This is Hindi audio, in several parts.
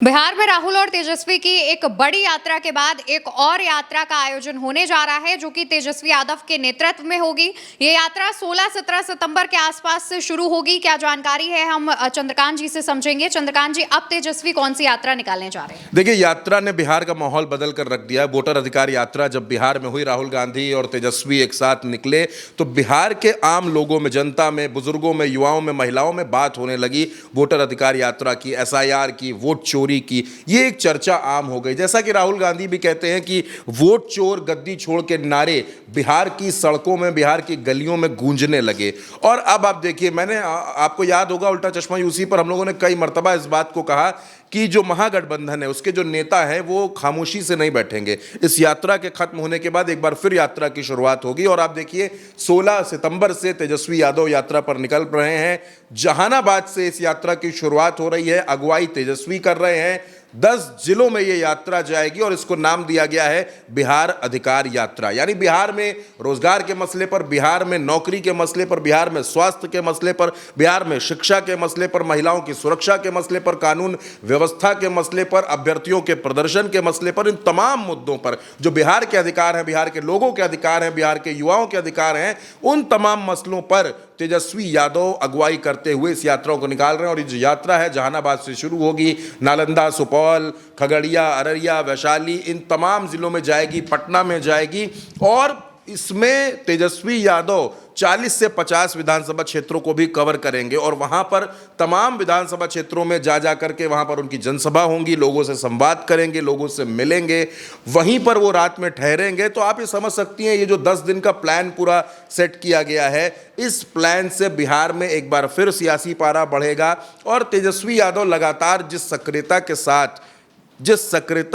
बिहार में राहुल और तेजस्वी की एक बड़ी यात्रा के बाद एक और यात्रा का आयोजन होने जा रहा है, जो कि तेजस्वी यादव के नेतृत्व में होगी। ये यात्रा 16-17 सितंबर के आसपास से शुरू होगी। क्या जानकारी है, हम चंद्रकांत जी से समझेंगे। चंद्रकांत जी, अब तेजस्वी कौन सी यात्रा निकालने जा रहे हैं? देखिए, यात्रा ने बिहार का माहौल बदल कर रख दिया है। वोटर अधिकार यात्रा जब बिहार में हुई, राहुल गांधी और तेजस्वी एक साथ निकले, तो बिहार के आम लोगों में, जनता में, बुजुर्गों में, युवाओं में, महिलाओं में बात होने लगी वोटर अधिकार यात्रा की, एसआईआर की, वोट चोरी की। ये एक चर्चा आम हो गई। जैसा कि राहुल गांधी भी कहते हैं कि वोट चोर गद्दी छोड़ के नारे बिहार की सड़कों में, बिहार की गलियों में गूंजने लगे। और अब आप देखिए, मैंने आपको याद होगा, उल्टा चश्मा यूसी पर हम लोगों ने कई मर्तबा इस बात को कहा कि जो महागठबंधन है, उसके जो नेता हैं, वो खामोशी से नहीं बैठेंगे। इस यात्रा के खत्म होने के बाद एक बार फिर यात्रा की शुरुआत होगी। और आप देखिए, 16 सितंबर से तेजस्वी यादव यात्रा पर निकल रहे हैं। जहानाबाद से इस यात्रा की शुरुआत हो रही है। अगुवाई तेजस्वी कर रहे हैं। 10 जिलों में ये यात्रा जाएगी और इसको नाम दिया गया है बिहार अधिकार यात्रा। यानी बिहार में रोजगार के मसले पर, बिहार में नौकरी के मसले पर, बिहार में स्वास्थ्य के मसले पर, बिहार में शिक्षा के मसले पर, महिलाओं की सुरक्षा के मसले पर, कानून व्यवस्था के मसले पर, अभ्यर्थियों के प्रदर्शन के मसले पर, इन तमाम मुद्दों पर जो बिहार के अधिकार हैं, बिहार के लोगों के अधिकार हैं, बिहार के युवाओं के अधिकार हैं, उन तमाम मसलों पर तेजस्वी यादव अगुवाई करते हुए इस यात्रा को निकाल रहे हैं। और ये जो यात्रा है, जहानाबाद से शुरू होगी, नालंदा, सुपौल, खगड़िया, अररिया, वैशाली, इन तमाम जिलों में जाएगी, पटना में जाएगी। और इसमें तेजस्वी यादव 40 से 50 विधानसभा क्षेत्रों को भी कवर करेंगे। और वहां पर तमाम विधानसभा क्षेत्रों में जा करके वहां पर उनकी जनसभा होंगी, लोगों से संवाद करेंगे, लोगों से मिलेंगे, वहीं पर वो रात में ठहरेंगे। तो आप ये समझ सकती हैं, ये जो 10 दिन का प्लान पूरा सेट किया गया है, इस प्लान से बिहार में एक बार फिर सियासी पारा बढ़ेगा। और तेजस्वी यादव लगातार जिस सक्रियता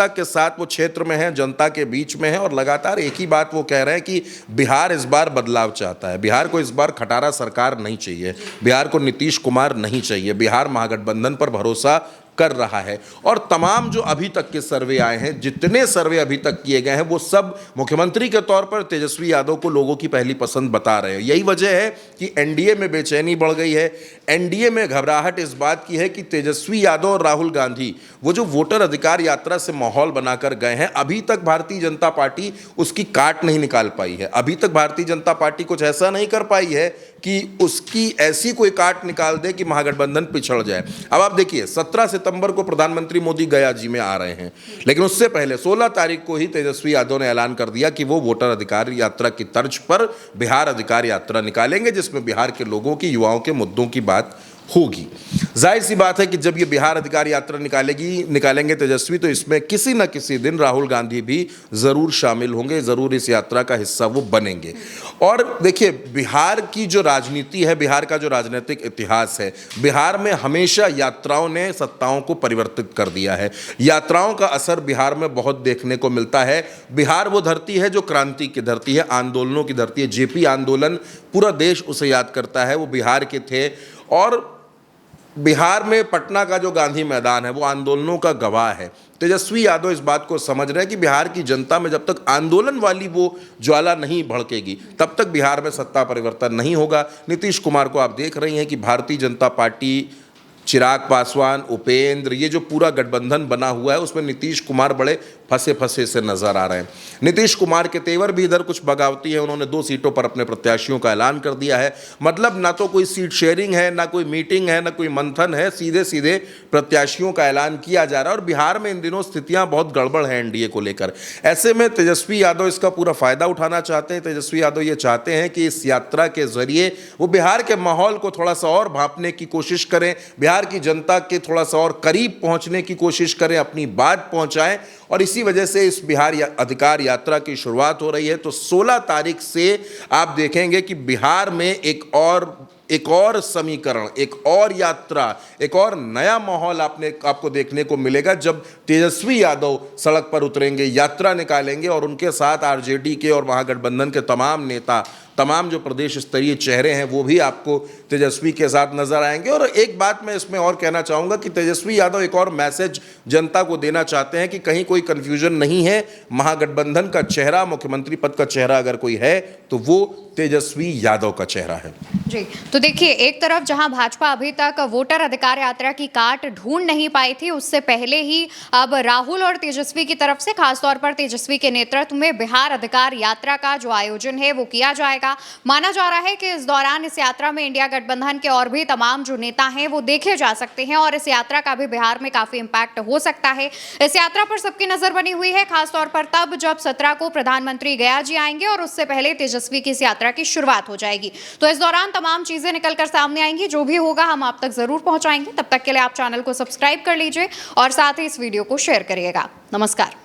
के साथ वो क्षेत्र में है, जनता के बीच में है, और लगातार एक ही बात वो कह रहे हैं कि बिहार इस बार बदलाव चाहता है। बिहार को इस बार खटारा सरकार नहीं चाहिए, बिहार को नीतीश कुमार नहीं चाहिए, बिहार महागठबंधन पर भरोसा कर रहा है। और तमाम जो अभी तक के सर्वे आए हैं, जितने सर्वे अभी तक किए गए हैं, वो सब मुख्यमंत्री के तौर पर तेजस्वी यादव को लोगों की पहली पसंद बता रहे हैं। यही वजह है कि एनडीए में बेचैनी बढ़ गई है। एनडीए में घबराहट इस बात की है कि तेजस्वी यादव और राहुल गांधी वो जो वोटर अधिकार यात्रा से माहौल बनाकर गए हैं, अभी तक भारतीय जनता पार्टी उसकी काट नहीं निकाल पाई है। अभी तक भारतीय जनता पार्टी कुछ ऐसा नहीं कर पाई है कि उसकी ऐसी कोई काट निकाल दे कि महागठबंधन पिछड़ जाए। अब आप देखिए, 17 सितंबर को प्रधानमंत्री मोदी गया जी में आ रहे हैं, लेकिन उससे पहले 16 तारीख को ही तेजस्वी यादव ने ऐलान कर दिया कि वो वोटर अधिकार यात्रा की तर्ज पर बिहार अधिकार यात्रा निकालेंगे, जिसमें बिहार के लोगों की, युवाओं के मुद्दों की बात होगी। जाहिर सी बात है कि जब ये बिहार अधिकार यात्रा निकालेंगे तेजस्वी, तो इसमें किसी न किसी दिन राहुल गांधी भी जरूर शामिल होंगे, जरूर इस यात्रा का हिस्सा वो बनेंगे। और देखिए, बिहार की जो राजनीति है, बिहार का जो राजनीतिक इतिहास है, बिहार में हमेशा यात्राओं ने सत्ताओं को परिवर्तित कर दिया है। यात्राओं का असर बिहार में बहुत देखने को मिलता है। बिहार वो धरती है जो क्रांति की धरती है, आंदोलनों की धरती है। जेपी आंदोलन, पूरा देश उसे याद करता है, वो बिहार के थे। और बिहार में पटना का जो गांधी मैदान है, वो आंदोलनों का गवाह है। तेजस्वी यादव इस बात को समझ रहे हैं कि बिहार की जनता में जब तक आंदोलन वाली वो ज्वाला नहीं भड़केगी, तब तक बिहार में सत्ता परिवर्तन नहीं होगा। नीतीश कुमार को आप देख रही हैं कि भारतीय जनता पार्टी, चिराग पासवान, उपेंद्र, ये जो पूरा गठबंधन बना हुआ है, उसमें नीतीश कुमार बड़े फंसे से नजर आ रहे हैं। नीतीश कुमार के तेवर भी इधर कुछ बगावती है। उन्होंने 2 सीटों पर अपने प्रत्याशियों का ऐलान कर दिया है। मतलब ना तो कोई सीट शेयरिंग है, ना कोई मीटिंग है, ना कोई मंथन है, सीधे सीधे प्रत्याशियों का ऐलान किया जा रहा है। और बिहार में इन दिनों स्थितियां बहुत गड़बड़ हैं एनडीए को लेकर। ऐसे में तेजस्वी यादव इसका पूरा फायदा उठाना चाहते हैं। तेजस्वी यादव ये चाहते हैं कि इस यात्रा के जरिए वो बिहार के माहौल को थोड़ा सा और भांपने की कोशिश करें, बिहार की जनता के थोड़ा सा और करीब पहुंचने की कोशिश करें, अपनी बात पहुंचाएं। और इसी वजह से इस बिहार अधिकार यात्रा की शुरुआत हो रही है। तो 16 तारीख से आप देखेंगे कि बिहार में एक और समीकरण, एक और यात्रा, एक और नया माहौल आपको देखने को मिलेगा, जब तेजस्वी यादव सड़क पर उतरेंगे, यात्रा निकालेंगे और उनके साथ आरजेडी के और महागठबंधन के तमाम नेता तमाम जो प्रदेश स्तरीय चेहरे हैं वो भी आपको तेजस्वी के साथ नजर आएंगे। और एक बात मैं इसमें और कहना चाहूँगा कि तेजस्वी यादव एक और मैसेज जनता को देना चाहते हैं कि कहीं कोई कन्फ्यूजन नहीं है, महागठबंधन का चेहरा, मुख्यमंत्री पद का चेहरा अगर कोई है तो वो तेजस्वी यादव का चेहरा है। जी, तो देखिए, एक तरफ जहां भाजपा अभी तक वोटर अधिकार यात्रा की काट ढूंढ नहीं पाई थी, उससे पहले ही अब राहुल और तेजस्वी की तरफ से खासतौर पर तेजस्वी के नेतृत्व में बिहार अधिकार यात्रा का जो आयोजन है वो किया जाएगा। माना जा रहा है कि इस दौरान इस यात्रा में इंडिया गठबंधन के और भी तमाम जो नेता हैं वो देखे जा सकते हैं और इस यात्रा का भी बिहार में काफी इंपैक्ट हो सकता है। इस यात्रा पर सबकी नजर बनी हुई है, खासतौर पर तब जब 17 को प्रधानमंत्री गया जी आएंगे और उससे पहले तेजस्वी की इस यात्रा की शुरुआत हो जाएगी। तो इस दौरान तमाम चीजें निकलकर सामने आएंगी, जो भी होगा हम आप तक जरूर पहुंचाएंगे। तब तक के लिए आप चैनल को सब्सक्राइब कर लीजिए और साथ ही इस वीडियो को शेयर करिएगा। नमस्कार।